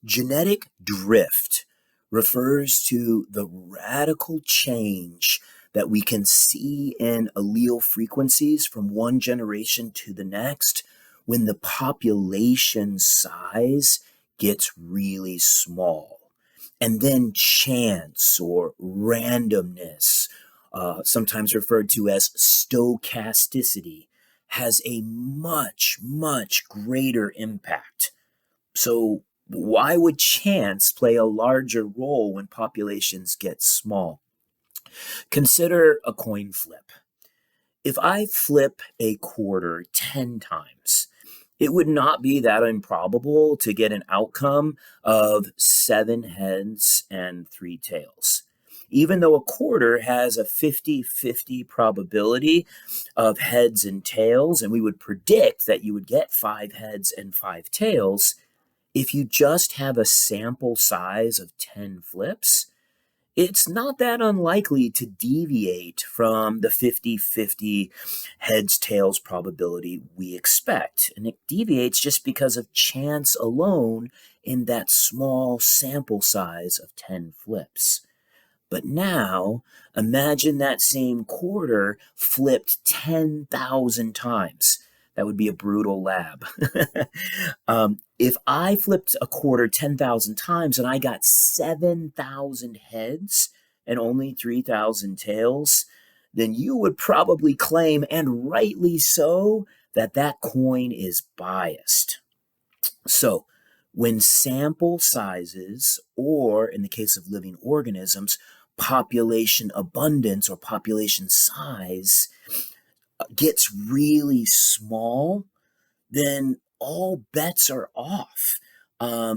Genetic drift refers to the radical change that we can see in allele frequencies from one generation to the next when the population size gets really small. And then chance or randomness, sometimes referred to as stochasticity, has a much, much greater impact. So, why would chance play a larger role when populations get small? Consider a coin flip. If I flip a quarter 10 times, it would not be that improbable to get an outcome of 7 heads and 3 tails. Even though a quarter has a 50-50 probability of heads and tails, and we would predict that you would get 5 heads and 5 tails, if you just have a sample size of 10 flips, it's not that unlikely to deviate from the 50-50 heads tails probability we expect. And it deviates just because of chance alone in that small sample size of 10 flips. But now, imagine that same quarter flipped 10,000 times. That would be a brutal lab. If I flipped a quarter 10,000 times and I got 7,000 heads and only 3,000 tails, then you would probably claim, and rightly so, that that coin is biased. So, when sample sizes, or in the case of living organisms, population abundance or population size gets really small, then all bets are off.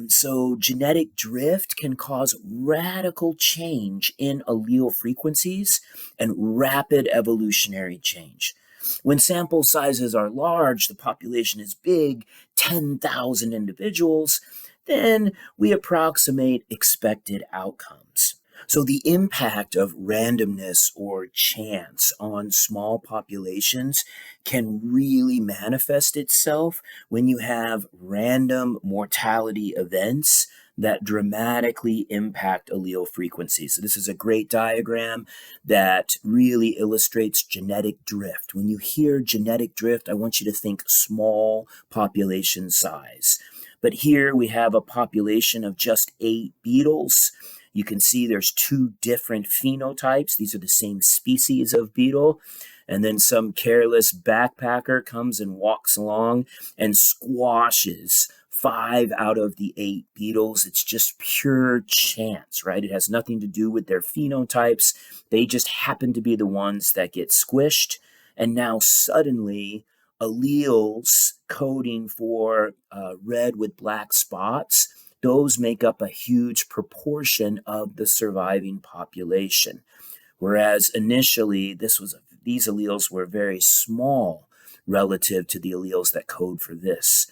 So genetic drift can cause radical change in allele frequencies and rapid evolutionary change. When sample sizes are large, the population is big, 10,000 individuals, then we approximate expected outcomes. So the impact of randomness or chance on small populations can really manifest itself when you have random mortality events that dramatically impact allele frequencies. So this is a great diagram that really illustrates genetic drift. When you hear genetic drift, I want you to think small population size. But here we have a population of just 8 beetles. You can see there's 2 different phenotypes. These are the same species of beetle. And then some careless backpacker comes and walks along and squashes 5 out of the 8 beetles. It's just pure chance, right? It has nothing to do with their phenotypes. They just happen to be the ones that get squished. And now suddenly, alleles coding for red with black spots, those make up a huge proportion of the surviving population. Whereas initially, these alleles were very small relative to the alleles that code for this.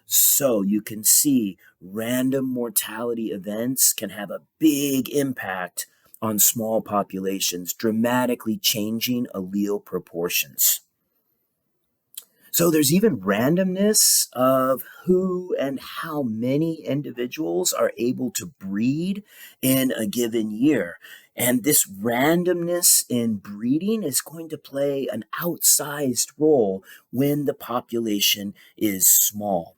So you can see random mortality events can have a big impact on small populations, dramatically changing allele proportions. So there's even randomness of who and how many individuals are able to breed in a given year. And this randomness in breeding is going to play an outsized role when the population is small.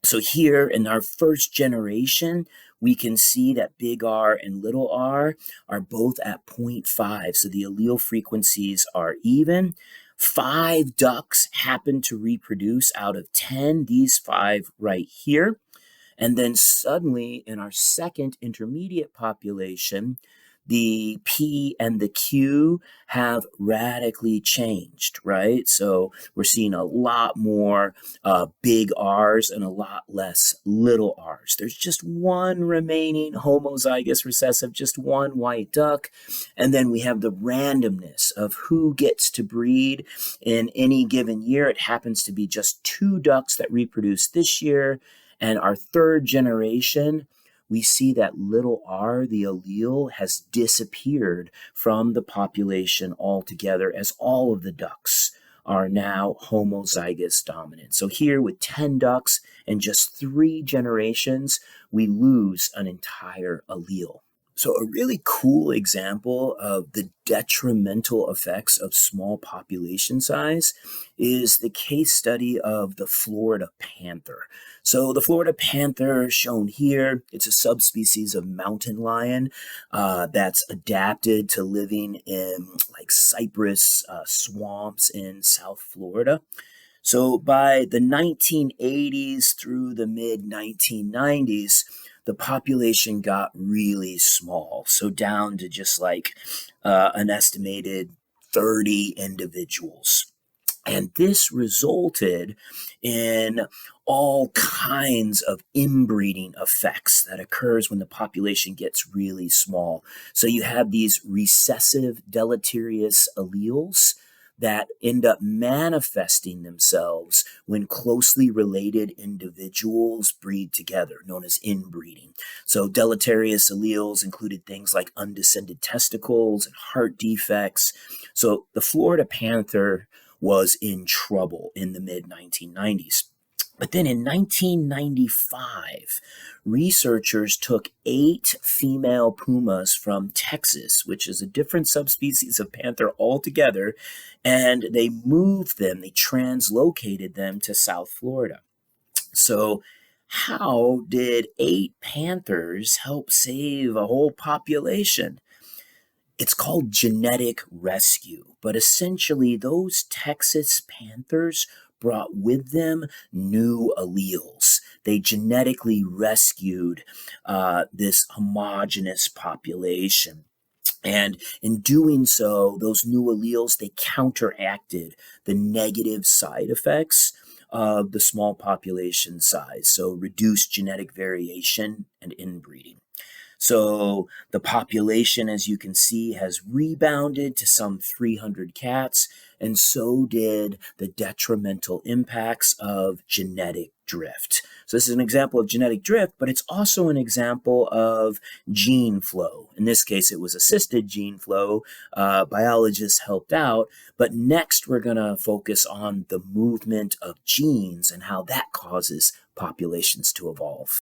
So here in our first generation, we can see that big R and little r are both at 0.5. So the allele frequencies are even. 5 ducks happen to reproduce out of 10, these 5 right here. And then suddenly in our second intermediate population, the P and the Q have radically changed, right? So we're seeing a lot more big R's and a lot less little R's. There's just one remaining homozygous recessive, just one white duck. And then we have the randomness of who gets to breed in any given year. It happens to be just 2 ducks that reproduce this year. And our third generation, we see that little r, the allele, has disappeared from the population altogether as all of the ducks are now homozygous dominant. So here with 10 ducks and just 3 generations, we lose an entire allele. So, a really cool example of the detrimental effects of small population size is the case study of the Florida panther. So, the Florida panther shown here, it's a subspecies of mountain lion that's adapted to living in like cypress swamps in South Florida. So by the 1980s through the mid 1990s, the population got really small. So down to just like an estimated 30 individuals. And this resulted in all kinds of inbreeding effects that occurs when the population gets really small. So you have these recessive deleterious alleles that end up manifesting themselves when closely related individuals breed together, known as inbreeding. So deleterious alleles included things like undescended testicles and heart defects. So the Florida panther was in trouble in the mid 1990s. But then in 1995, researchers took 8 female pumas from Texas, which is a different subspecies of panther altogether, and they moved them, they translocated them to South Florida. So, how did 8 panthers help save a whole population? It's called genetic rescue, but essentially, those Texas panthers brought with them new alleles. They genetically rescued this homogeneous population. And in doing so, those new alleles, they counteracted the negative side effects of the small population size. So reduced genetic variation and inbreeding. So the population, as you can see, has rebounded to some 300 cats, and so did the detrimental impacts of genetic drift. So this is an example of genetic drift, but it's also an example of gene flow. In this case, it was assisted gene flow. Biologists helped out, but next we're going to focus on the movement of genes and how that causes populations to evolve.